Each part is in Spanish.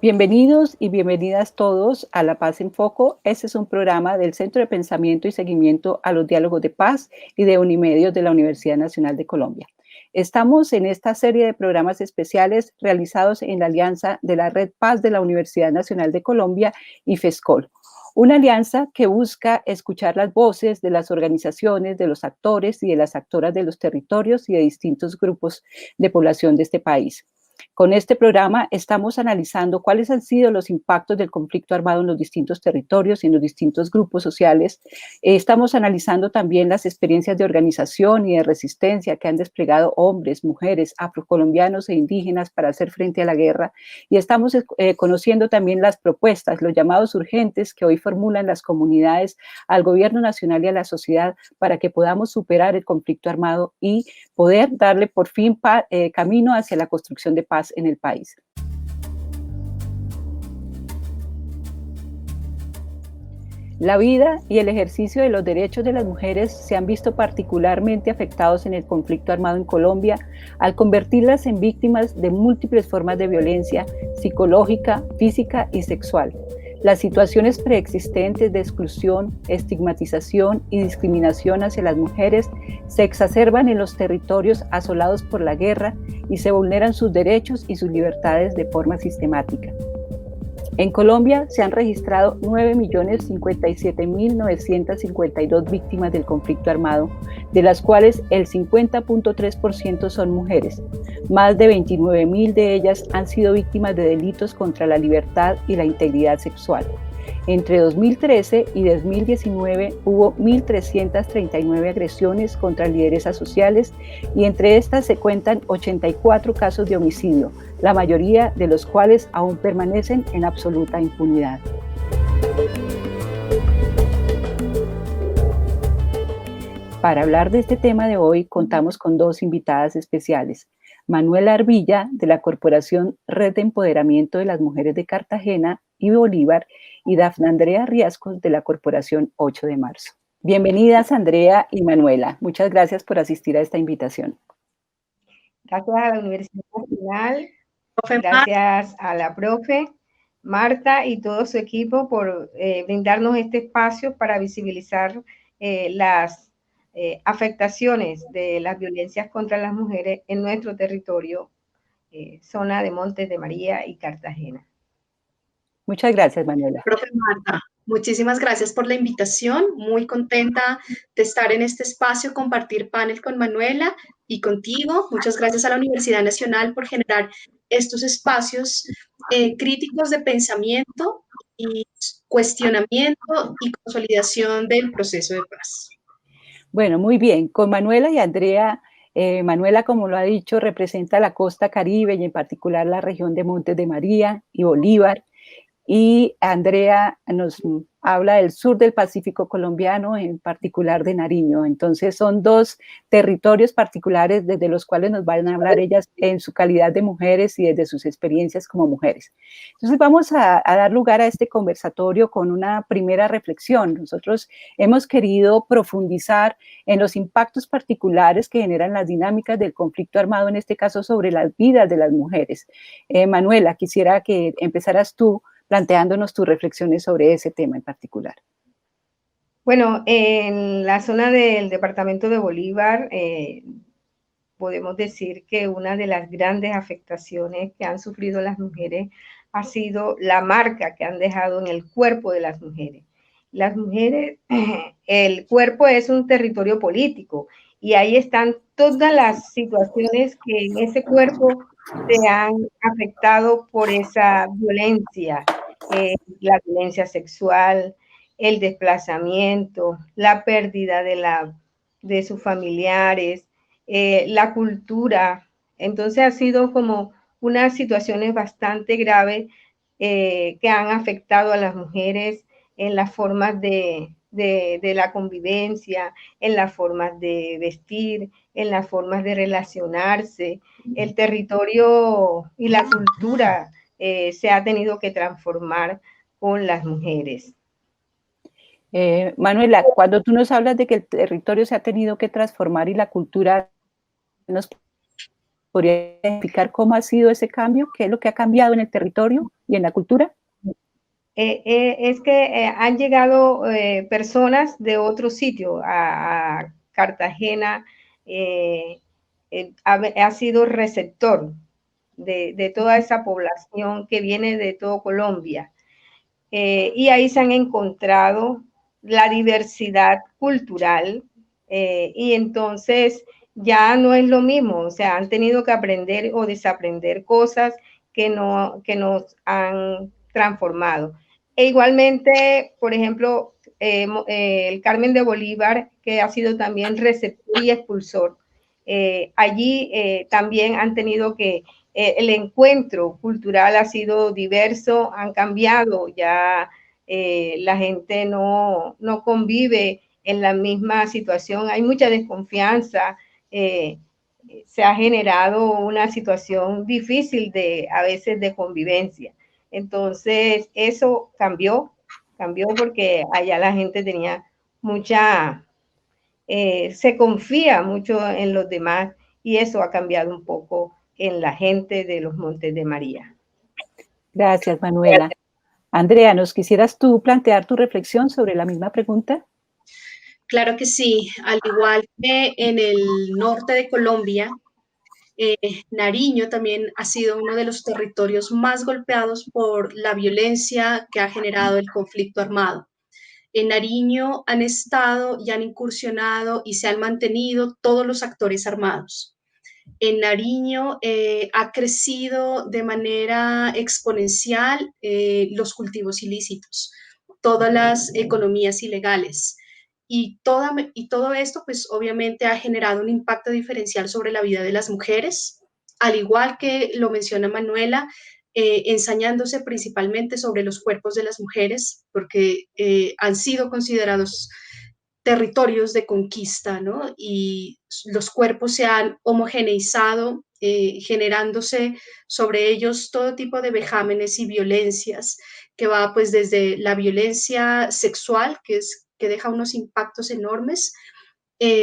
Bienvenidos y bienvenidas todos a La Paz en Foco. Este es un programa del Centro de Pensamiento y Seguimiento a los Diálogos de Paz y de Unimedios de la Universidad Nacional de Colombia. Estamos en esta serie de programas especiales realizados en la alianza de la Red Paz de la Universidad Nacional de Colombia y FESCOL, una alianza que busca escuchar las voces de las organizaciones, de los actores y de las actoras de los territorios y de distintos grupos de población de este país. Con este programa estamos analizando cuáles han sido los impactos del conflicto armado en los distintos territorios y en los distintos grupos sociales. Estamos analizando también las experiencias de organización y de resistencia que han desplegado hombres, mujeres, afrocolombianos e indígenas para hacer frente a la guerra. Y estamos conociendo también las propuestas, los llamados urgentes que hoy formulan las comunidades al gobierno nacional y a la sociedad para que podamos superar el conflicto armado y poder darle por fin camino hacia la construcción de paz en el país. La vida y el ejercicio de los derechos de las mujeres se han visto particularmente afectados en el conflicto armado en Colombia al convertirlas en víctimas de múltiples formas de violencia psicológica, física y sexual. Las situaciones preexistentes de exclusión, estigmatización y discriminación hacia las mujeres se exacerban en los territorios asolados por la guerra y se vulneran sus derechos y sus libertades de forma sistemática. En Colombia se han registrado 9.057.952 víctimas del conflicto armado, de las cuales el 50.3% son mujeres. Más de 29.000 de ellas han sido víctimas de delitos contra la libertad y la integridad sexual. Entre 2013 y 2019 hubo 1.339 agresiones contra lideresas sociales y entre estas se cuentan 84 casos de homicidio, la mayoría de los cuales aún permanecen en absoluta impunidad. Para hablar de este tema de hoy contamos con dos invitadas especiales. Manuela Arvilla, de la Corporación Red de Empoderamiento de las Mujeres de Cartagena y Bolívar, y Dafna Andrea Riascos, de la Corporación 8 de Marzo. Bienvenidas, Andrea y Manuela. Muchas gracias por asistir a esta invitación. Gracias a la Universidad Nacional, gracias a la profe Marta y todo su equipo por brindarnos este espacio para visibilizar las afectaciones de las violencias contra las mujeres en nuestro territorio, zona de Montes de María y Cartagena. Muchas gracias, Manuela. Profe Marta, muchísimas gracias por la invitación. Muy contenta de estar en este espacio, compartir panel con Manuela y contigo. Muchas gracias a la Universidad Nacional por generar estos espacios críticos de pensamiento y cuestionamiento y consolidación del proceso de paz. Bueno, muy bien. Con Manuela y Andrea, Manuela, como lo ha dicho, representa la costa Caribe y en particular la región de Montes de María y Bolívar. Y Andrea nos habla del sur del Pacífico colombiano, en particular de Nariño. Entonces son dos territorios particulares desde los cuales nos van a hablar ellas en su calidad de mujeres y desde sus experiencias como mujeres. Entonces vamos a dar lugar a este conversatorio con una primera reflexión. Nosotros hemos querido profundizar en los impactos particulares que generan las dinámicas del conflicto armado, en este caso sobre las vidas de las mujeres. Manuela, quisiera que empezaras tú planteándonos tus reflexiones sobre ese tema en particular. Bueno, en la zona del departamento de Bolívar, podemos decir que una de las grandes afectaciones que han sufrido las mujeres ha sido la marca que han dejado en el cuerpo de las mujeres. Las mujeres, el cuerpo es un territorio político y ahí están todas las situaciones que en ese cuerpo se han afectado por esa violencia. La violencia sexual, el desplazamiento, la pérdida de sus familiares, la cultura. Entonces ha sido como unas situaciones bastante graves que han afectado a las mujeres en las formas de la convivencia, en las formas de vestir, en las formas de relacionarse. El territorio y la cultura se ha tenido que transformar con las mujeres. Manuela, cuando tú nos hablas de que el territorio se ha tenido que transformar y la cultura, ¿nos ¿Podría explicar cómo ha sido ese cambio? ¿Qué es lo que ha cambiado en el territorio y en la cultura? Es que han llegado personas de otro sitio a Cartagena, ha sido receptor de toda esa población que viene de todo Colombia. Y ahí se han encontrado la diversidad cultural y entonces ya no es lo mismo, o sea, han tenido que aprender o desaprender cosas que nos han transformado. E igualmente, por ejemplo, el Carmen de Bolívar, que ha sido también receptor y expulsor, allí también han tenido que el encuentro cultural ha sido diverso, han cambiado, ya la gente no convive en la misma situación, hay mucha desconfianza, se ha generado una situación difícil a veces de convivencia. Entonces, eso cambió porque allá la gente tenía mucha, se confía mucho en los demás y eso ha cambiado un poco en la gente de los Montes de María. Gracias, Manuela. Andrea, ¿nos quisieras tú plantear tu reflexión sobre la misma pregunta? Claro que sí, al igual que en el norte de Colombia, Nariño también ha sido uno de los territorios más golpeados por la violencia que ha generado el conflicto armado. En Nariño han estado y han incursionado y se han mantenido todos los actores armados. En Nariño ha crecido de manera exponencial los cultivos ilícitos, todas las economías ilegales. Y todo esto, pues obviamente ha generado un impacto diferencial sobre la vida de las mujeres, al igual que lo menciona Manuela, ensañándose principalmente sobre los cuerpos de las mujeres, porque han sido considerados territorios de conquista, ¿no? Y los cuerpos se han homogeneizado, generándose sobre ellos todo tipo de vejámenes y violencias, que va pues desde la violencia sexual, que deja unos impactos enormes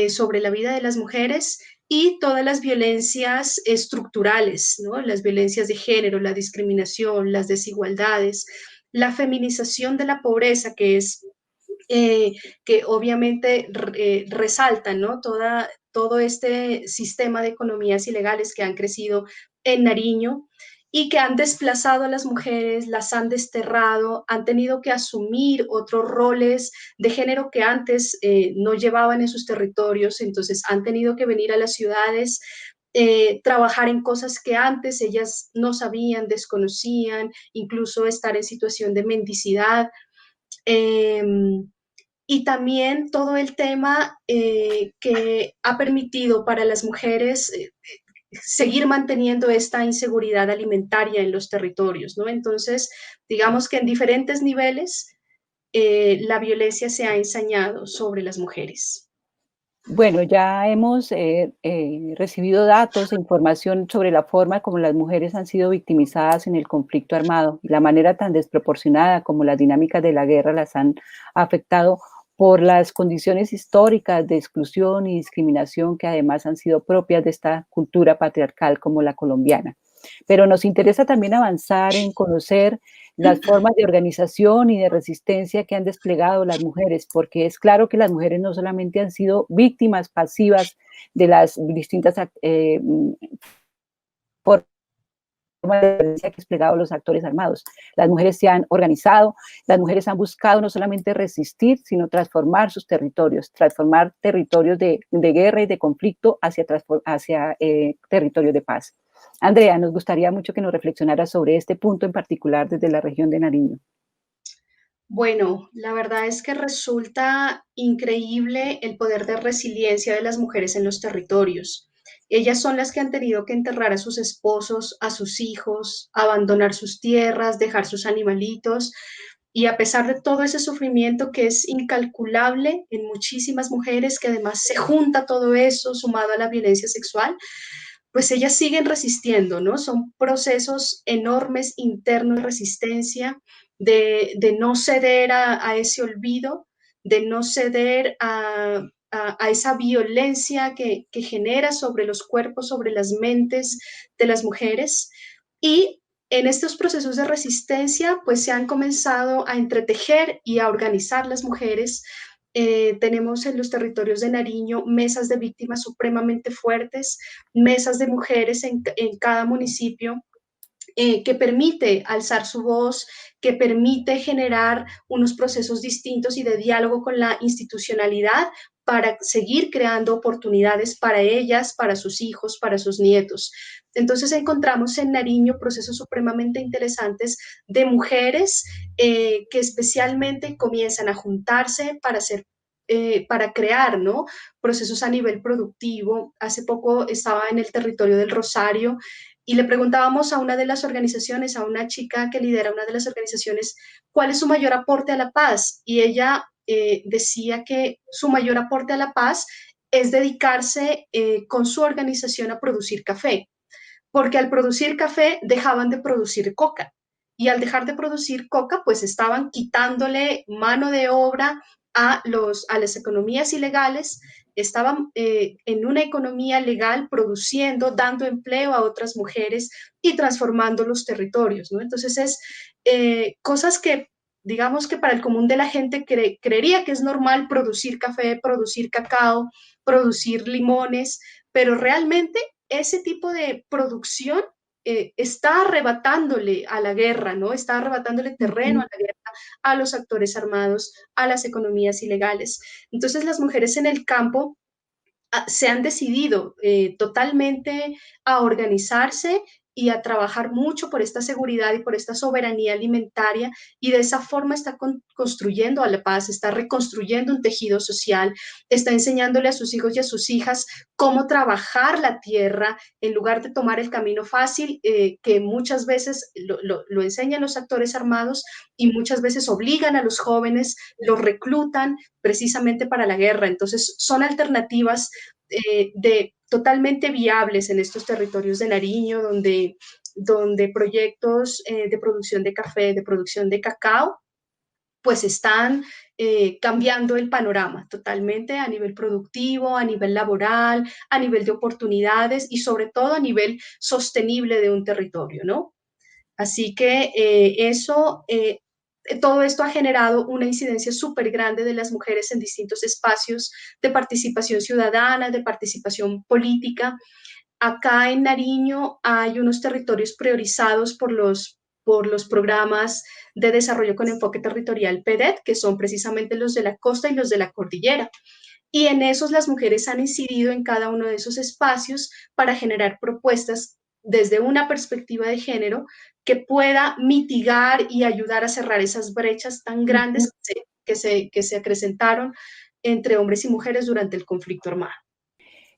sobre la vida de las mujeres, y todas las violencias estructurales, ¿no? Las violencias de género, la discriminación, las desigualdades, la feminización de la pobreza, que obviamente resaltan, ¿no? Todo este sistema de economías ilegales que han crecido en Nariño y que han desplazado a las mujeres, las han desterrado, han tenido que asumir otros roles de género que antes no llevaban en sus territorios, entonces han tenido que venir a las ciudades, trabajar en cosas que antes ellas no sabían, desconocían, incluso estar en situación de mendicidad. Eh, y también todo el tema que ha permitido para las mujeres seguir manteniendo esta inseguridad alimentaria en los territorios, ¿no? Entonces, digamos que en diferentes niveles la violencia se ha ensañado sobre las mujeres. Bueno, ya hemos recibido datos e información sobre la forma como las mujeres han sido victimizadas en el conflicto armado y la manera tan desproporcionada como las dinámicas de la guerra las han afectado por las condiciones históricas de exclusión y discriminación que además han sido propias de esta cultura patriarcal como la colombiana. Pero nos interesa también avanzar en conocer las formas de organización y de resistencia que han desplegado las mujeres, porque es claro que las mujeres no solamente han sido víctimas pasivas de las distintas formas de violencia que han desplegado los actores armados. Las mujeres se han organizado, las mujeres han buscado no solamente resistir, sino transformar sus territorios, transformar territorios de guerra y de conflicto hacia territorios de paz. Andrea, nos gustaría mucho que nos reflexionara sobre este punto en particular desde la región de Nariño. Bueno, la verdad es que resulta increíble el poder de resiliencia de las mujeres en los territorios. Ellas son las que han tenido que enterrar a sus esposos, a sus hijos, abandonar sus tierras, dejar sus animalitos. Y a pesar de todo ese sufrimiento que es incalculable en muchísimas mujeres, que además se junta todo eso sumado a la violencia sexual, pues ellas siguen resistiendo, ¿no? Son procesos enormes internos de resistencia, de no ceder a ese olvido, de no ceder a esa violencia que genera sobre los cuerpos, sobre las mentes de las mujeres. Y en estos procesos de resistencia, pues se han comenzado a entretejer y a organizar las mujeres. Tenemos en los territorios de Nariño mesas de víctimas supremamente fuertes, mesas de mujeres en cada municipio, que permite alzar su voz, que permite generar unos procesos distintos y de diálogo con la institucionalidad para seguir creando oportunidades para ellas, para sus hijos, para sus nietos. Entonces encontramos en Nariño procesos supremamente interesantes de mujeres que especialmente comienzan a juntarse para hacer para crear, ¿no?, procesos a nivel productivo. Hace poco estaba en el territorio del Rosario y le preguntábamos a una de las organizaciones, a una chica que lidera una de las organizaciones, cuál es su mayor aporte a la paz. Y ella decía que su mayor aporte a la paz es dedicarse con su organización a producir café, porque al producir café dejaban de producir coca. Y al dejar de producir coca, pues estaban quitándole mano de obra a las economías ilegales, estaban en una economía legal produciendo, dando empleo a otras mujeres y transformando los territorios, ¿no? Entonces es cosas que, digamos que para el común de la gente creería que es normal producir café, producir cacao, producir limones, pero realmente ese tipo de producción está arrebatándole a la guerra, ¿no? Está arrebatándole terreno a la guerra, a los actores armados, a las economías ilegales. Entonces las mujeres en el campo se han decidido totalmente a organizarse y a trabajar mucho por esta seguridad y por esta soberanía alimentaria, y de esa forma está construyendo a la paz, está reconstruyendo un tejido social, está enseñándole a sus hijos y a sus hijas cómo trabajar la tierra en lugar de tomar el camino fácil, que muchas veces lo enseñan los actores armados y muchas veces obligan a los jóvenes, los reclutan precisamente para la guerra. Entonces son alternativas totalmente viables en estos territorios de Nariño, donde proyectos de producción de café, de producción de cacao, pues están cambiando el panorama totalmente a nivel productivo, a nivel laboral, a nivel de oportunidades y sobre todo a nivel sostenible de un territorio, ¿no? Así que todo esto ha generado una incidencia súper grande de las mujeres en distintos espacios de participación ciudadana, de participación política. Acá en Nariño hay unos territorios priorizados por los programas de desarrollo con enfoque territorial PEDET, que son precisamente los de la costa y los de la cordillera. Y en esos las mujeres han incidido en cada uno de esos espacios para generar propuestas desde una perspectiva de género que pueda mitigar y ayudar a cerrar esas brechas tan grandes que se acrecentaron entre hombres y mujeres durante el conflicto armado.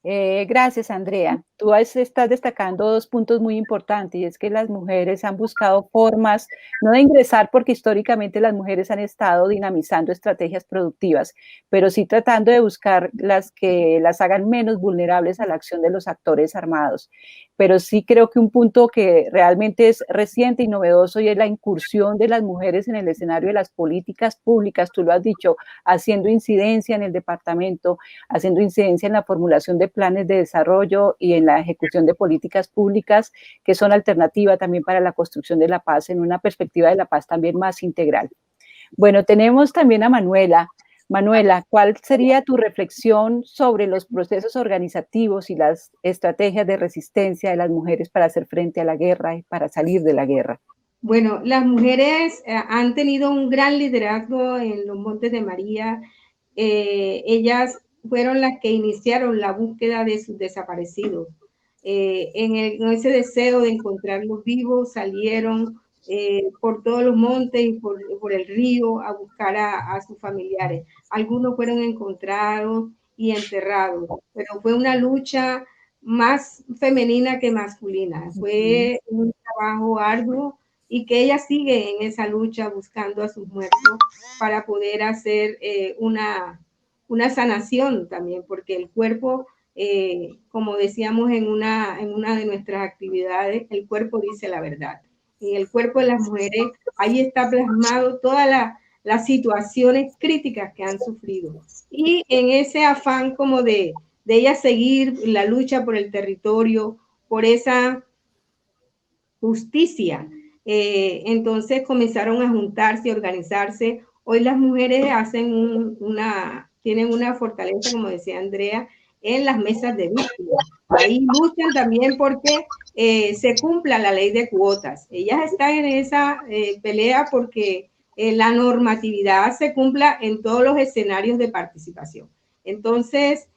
Gracias, Andrea. Tú estás destacando dos puntos muy importantes, y es que las mujeres han buscado formas, no de ingresar, porque históricamente las mujeres han estado dinamizando estrategias productivas, pero sí tratando de buscar las que las hagan menos vulnerables a la acción de los actores armados. Pero sí creo que un punto que realmente es reciente y novedoso, y es la incursión de las mujeres en el escenario de las políticas públicas, tú lo has dicho, haciendo incidencia en el departamento, haciendo incidencia en la formulación de planes de desarrollo y en la ejecución de políticas públicas que son alternativa también para la construcción de la paz, en una perspectiva de la paz también más integral. Bueno, tenemos también a Manuela. Manuela, ¿cuál sería tu reflexión sobre los procesos organizativos y las estrategias de resistencia de las mujeres para hacer frente a la guerra y para salir de la guerra? Bueno, las mujeres han tenido un gran liderazgo en los Montes de María. Ellas fueron las que iniciaron la búsqueda de sus desaparecidos. En ese deseo de encontrarlos vivos, salieron por todos los montes y por el río a buscar a sus familiares. Algunos fueron encontrados y enterrados, pero fue una lucha más femenina que masculina. Fue un trabajo arduo, y que ella sigue en esa lucha buscando a sus muertos para poder hacer una sanación también, porque el cuerpo, como decíamos en una de nuestras actividades, el cuerpo dice la verdad. En el cuerpo de las mujeres, ahí está plasmado toda las situaciones críticas que han sufrido. Y en ese afán como de ellas seguir la lucha por el territorio, por esa justicia, entonces comenzaron a juntarse, a organizarse. Hoy las mujeres tienen una fortaleza, como decía Andrea, en las mesas de víctimas. Ahí luchan también porque se cumpla la ley de cuotas. Ellas están en esa pelea porque la normatividad se cumpla en todos los escenarios de participación. Entonces,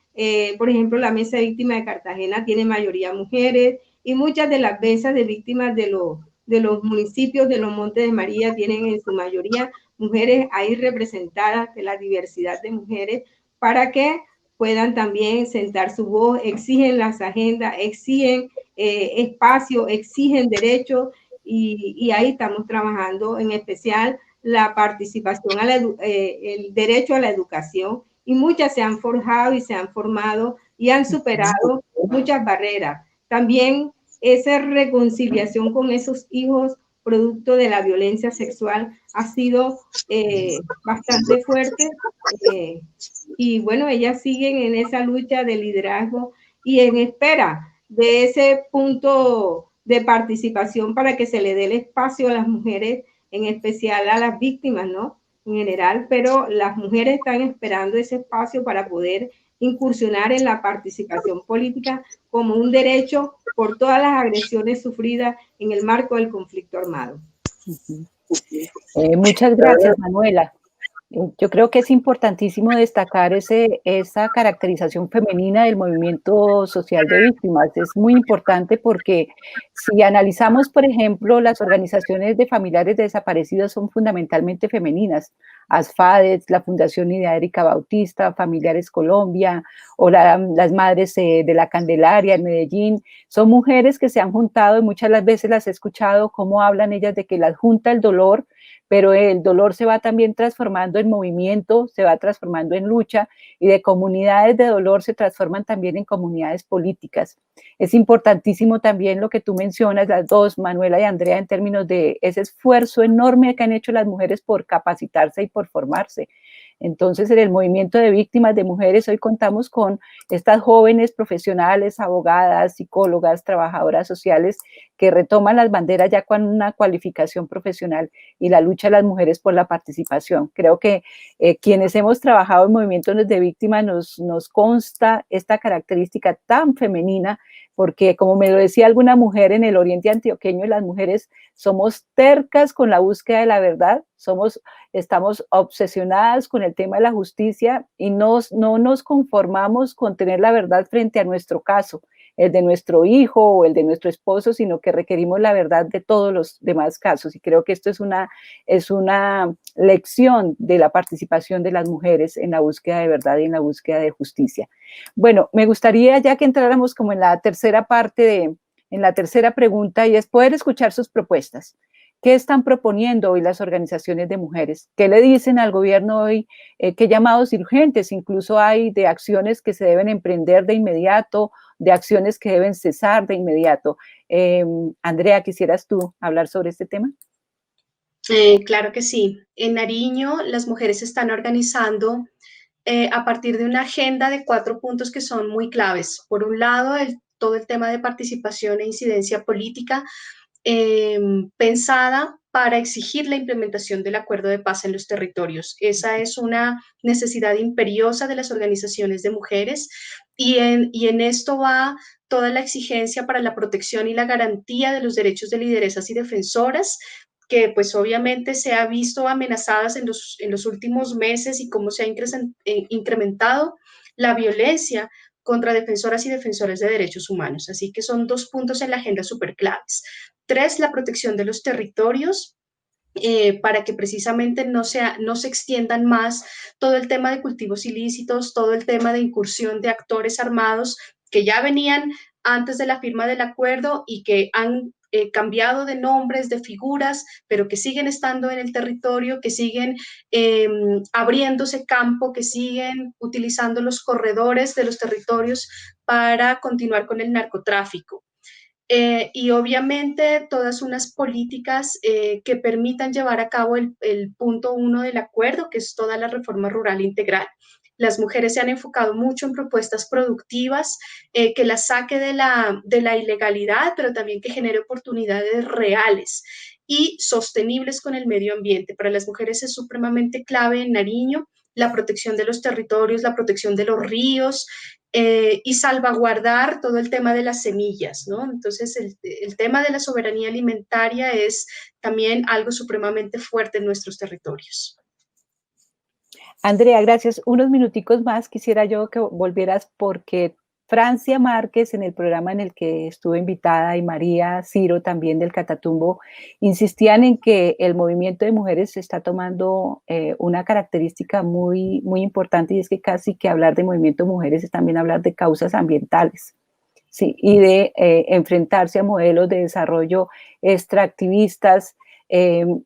por ejemplo, la mesa de víctimas de Cartagena tiene mayoría mujeres y muchas de las mesas de víctimas de los municipios de los Montes de María tienen en su mayoría mujeres ahí representadas, de la diversidad de mujeres, para que puedan también sentar su voz, exigen las agendas, exigen espacio, exigen derechos, y ahí estamos trabajando, en especial la participación, el derecho a la educación, y muchas se han forjado y se han formado y han superado muchas barreras. También esa reconciliación con esos hijos producto de la violencia sexual ha sido bastante fuerte, y bueno, ellas siguen en esa lucha de liderazgo y en espera de ese punto de participación para que se le dé el espacio a las mujeres, en especial a las víctimas, ¿no? En general, pero las mujeres están esperando ese espacio para poder incursionar en la participación política como un derecho por todas las agresiones sufridas en el marco del conflicto armado. Muchas gracias, Manuela. Yo creo que es importantísimo destacar esa caracterización femenina del movimiento social de víctimas. Es muy importante porque si analizamos, por ejemplo, las organizaciones de familiares de desaparecidos son fundamentalmente femeninas. ASFADES, la Fundación Idea Erika Bautista, Familiares Colombia, o las Madres de la Candelaria en Medellín, son mujeres que se han juntado y muchas las veces las he escuchado cómo hablan ellas de que las junta el dolor, pero el dolor se va también transformando en movimiento, se va transformando en lucha, y de comunidades de dolor se transforman también en comunidades políticas. Es importantísimo también lo que tú mencionas, las dos, Manuela y Andrea, en términos de ese esfuerzo enorme que han hecho las mujeres por capacitarse y por formarse. Entonces, en el movimiento de víctimas de mujeres, hoy contamos con estas jóvenes profesionales, abogadas, psicólogas, trabajadoras sociales, que retoman las banderas ya con una cualificación profesional y la lucha de las mujeres por la participación. Creo que quienes hemos trabajado en movimientos de víctimas nos consta esta característica tan femenina, porque como me lo decía alguna mujer en el oriente antioqueño, las mujeres somos tercas con la búsqueda de la verdad, estamos obsesionadas con el tema de la justicia y no nos conformamos con tener la verdad frente a nuestro caso, el de nuestro hijo o el de nuestro esposo, sino que requerimos la verdad de todos los demás casos. Y creo que esto es una lección de la participación de las mujeres en la búsqueda de verdad y en la búsqueda de justicia. Bueno, me gustaría ya que entráramos como en la tercera parte, en la tercera pregunta, y es poder escuchar sus propuestas. ¿Qué están proponiendo hoy las organizaciones de mujeres? ¿Qué le dicen al gobierno hoy? ¿Qué llamados urgentes incluso hay de acciones que se deben emprender de inmediato, de acciones que deben cesar de inmediato? Andrea, ¿quisieras tú hablar sobre este tema? Claro que sí. En Nariño, las mujeres se están organizando a partir de una agenda de 4 puntos que son muy claves. Por un lado, todo el tema de participación e incidencia política, pensada para exigir la implementación del acuerdo de paz en los territorios. Esa es una necesidad imperiosa de las organizaciones de mujeres, y en esto va toda la exigencia para la protección y la garantía de los derechos de lideresas y defensoras, que pues obviamente se ha visto amenazadas en los últimos meses, y cómo se ha incrementado la violencia contra defensoras y defensores de derechos humanos. Así que son 2 puntos en la agenda súper claves. 3, la protección de los territorios, para que precisamente no se extiendan más todo el tema de cultivos ilícitos, todo el tema de incursión de actores armados que ya venían antes de la firma del acuerdo y que han cambiado de nombres, de figuras, pero que siguen estando en el territorio, que siguen abriéndose campo, que siguen utilizando los corredores de los territorios para continuar con el narcotráfico. y obviamente todas unas políticas que permitan llevar a cabo el punto 1 del acuerdo, que es toda la reforma rural integral. Las mujeres se han enfocado mucho en propuestas productivas que las saque de la ilegalidad, pero también que genere oportunidades reales y sostenibles con el medio ambiente. Para las mujeres es supremamente clave en Nariño la protección de los territorios, la protección de los ríos, y salvaguardar todo el tema de las semillas, ¿no? Entonces, el tema de la soberanía alimentaria es también algo supremamente fuerte en nuestros territorios. Andrea, gracias. Unos minuticos más quisiera yo que volvieras porque Francia Márquez, en el programa en el que estuve invitada, y María Ciro también del Catatumbo, insistían en que el movimiento de mujeres está tomando una característica muy, muy importante, y es que casi que hablar de movimiento de mujeres es también hablar de causas ambientales. Sí, y de enfrentarse a modelos de desarrollo extractivistas.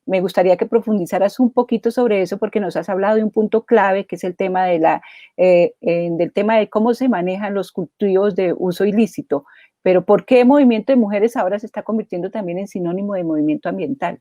Me gustaría que profundizaras un poquito sobre eso porque nos has hablado de un punto clave que es el tema del tema de cómo se manejan los cultivos de uso ilícito. Pero ¿por qué el movimiento de mujeres ahora se está convirtiendo también en sinónimo de movimiento ambiental?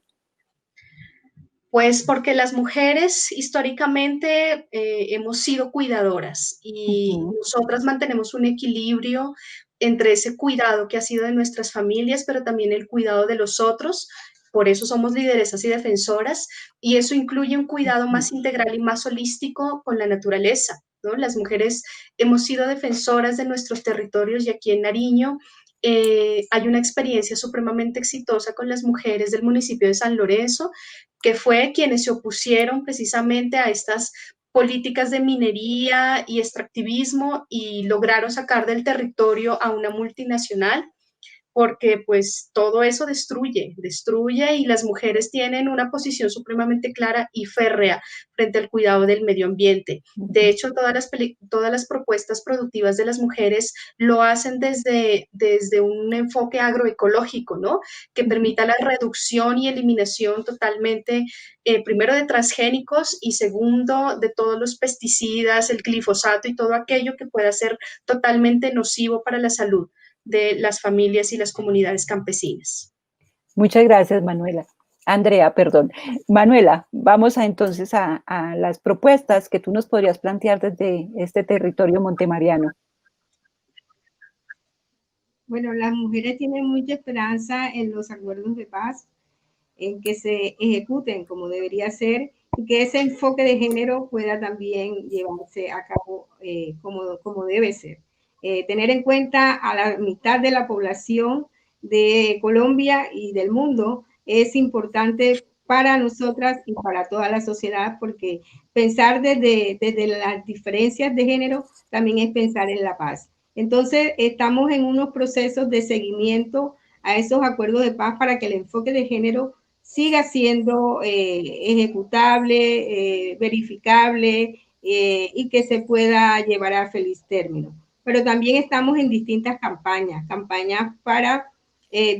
Pues porque las mujeres históricamente hemos sido cuidadoras y nosotras mantenemos un equilibrio entre ese cuidado que ha sido de nuestras familias, pero también el cuidado de los otros. Por eso somos lideresas y defensoras, y eso incluye un cuidado más integral y más holístico con la naturaleza, ¿no? Las mujeres hemos sido defensoras de nuestros territorios, y aquí en Nariño hay una experiencia supremamente exitosa con las mujeres del municipio de San Lorenzo, que fue quienes se opusieron precisamente a estas políticas de minería y extractivismo y lograron sacar del territorio a una multinacional, porque pues todo eso destruye y las mujeres tienen una posición supremamente clara y férrea frente al cuidado del medio ambiente. De hecho, todas las propuestas productivas de las mujeres lo hacen desde un enfoque agroecológico, ¿no? Que permita la reducción y eliminación totalmente, primero de transgénicos y segundo de todos los pesticidas, el glifosato y todo aquello que pueda ser totalmente nocivo para la salud de las familias y las comunidades campesinas. Muchas gracias, Manuela. Andrea, perdón. Manuela, vamos entonces a las propuestas que tú nos podrías plantear desde este territorio montemariano. Bueno, las mujeres tienen mucha esperanza en los acuerdos de paz, en que se ejecuten como debería ser y que ese enfoque de género pueda también llevarse a cabo como debe ser. Tener en cuenta a la mitad de la población de Colombia y del mundo es importante para nosotras y para toda la sociedad, porque pensar desde las diferencias de género también es pensar en la paz. Entonces, estamos en unos procesos de seguimiento a esos acuerdos de paz para que el enfoque de género siga siendo ejecutable, verificable y que se pueda llevar a feliz término. Pero también estamos en distintas campañas para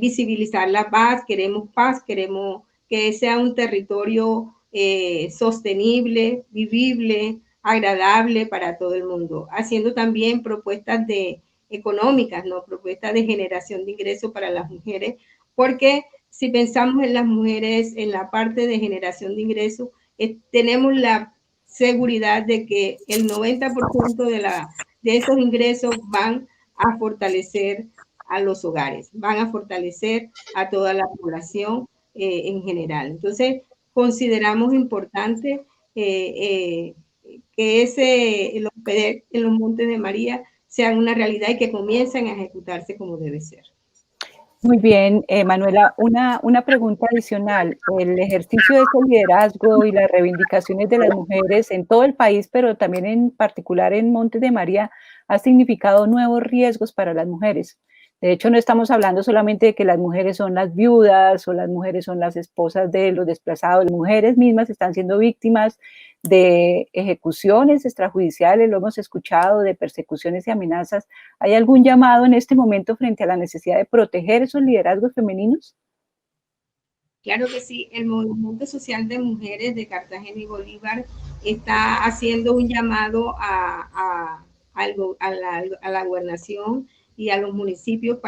visibilizar la paz, queremos que sea un territorio sostenible, vivible, agradable para todo el mundo, haciendo también propuestas económicas, ¿no? Propuestas de generación de ingresos para las mujeres, porque si pensamos en las mujeres en la parte de generación de ingresos, tenemos la seguridad de que el 90% de esos ingresos van a fortalecer a los hogares, van a fortalecer a toda la población en general. Entonces, consideramos importante que el hospeder en los Montes de María sean una realidad y que comiencen a ejecutarse como debe ser. Muy bien, Manuela, una pregunta adicional. El ejercicio de ese liderazgo y las reivindicaciones de las mujeres en todo el país, pero también en particular en Montes de María, ha significado nuevos riesgos para las mujeres. De hecho, no estamos hablando solamente de que las mujeres son las viudas o las mujeres son las esposas de los desplazados, las mujeres mismas están siendo víctimas de ejecuciones extrajudiciales, lo hemos escuchado, de persecuciones y amenazas. ¿Hay algún llamado en este momento frente a la necesidad de proteger esos liderazgos femeninos? Claro que sí, el Movimiento Social de Mujeres de Cartagena y Bolívar está haciendo un llamado a la gobernación y a los municipios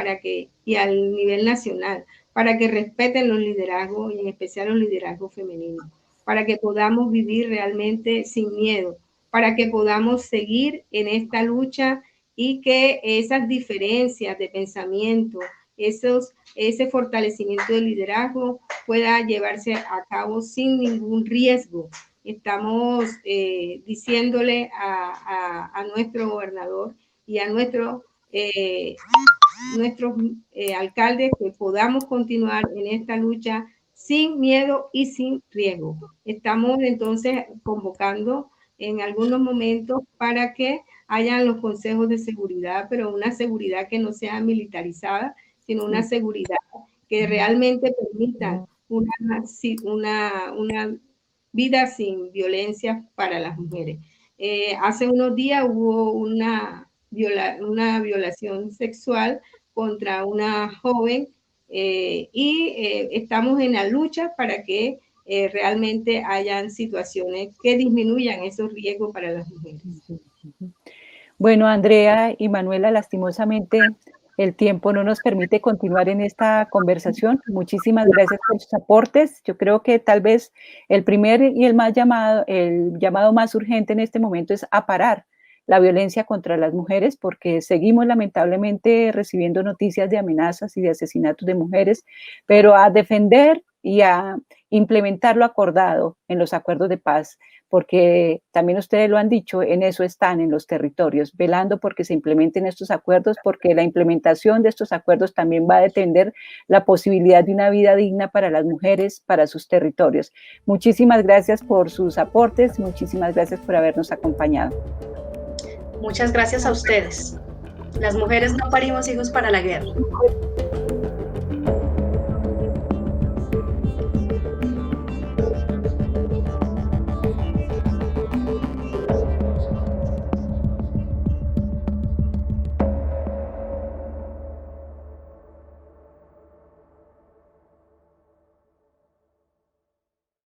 y al nivel nacional, para que respeten los liderazgos y en especial los liderazgos femeninos, para que podamos vivir realmente sin miedo, para que podamos seguir en esta lucha y que esas diferencias de pensamiento, ese fortalecimiento del liderazgo pueda llevarse a cabo sin ningún riesgo. Estamos diciéndole a nuestro gobernador y a nuestros alcaldes que podamos continuar en esta lucha sin miedo y sin riesgo. Estamos entonces convocando en algunos momentos para que hayan los consejos de seguridad, pero una seguridad que no sea militarizada, sino una seguridad que realmente permita una vida sin violencia para las mujeres. Hace unos días hubo una violación sexual contra una joven y estamos en la lucha para que realmente hayan situaciones que disminuyan esos riesgos para las mujeres. Bueno, Andrea y Manuela, lastimosamente el tiempo no nos permite continuar en esta conversación. Muchísimas gracias por sus aportes. Yo creo que tal vez el primer y el llamado más urgente en este momento es a parar la violencia contra las mujeres, porque seguimos lamentablemente recibiendo noticias de amenazas y de asesinatos de mujeres, pero a defender y a implementar lo acordado en los acuerdos de paz, porque también ustedes lo han dicho, en eso están en los territorios, velando porque se implementen estos acuerdos, porque la implementación de estos acuerdos también va a depender la posibilidad de una vida digna para las mujeres, para sus territorios. Muchísimas gracias por sus aportes, muchísimas gracias por habernos acompañado. Muchas gracias a ustedes. Las mujeres no parimos hijos para la guerra.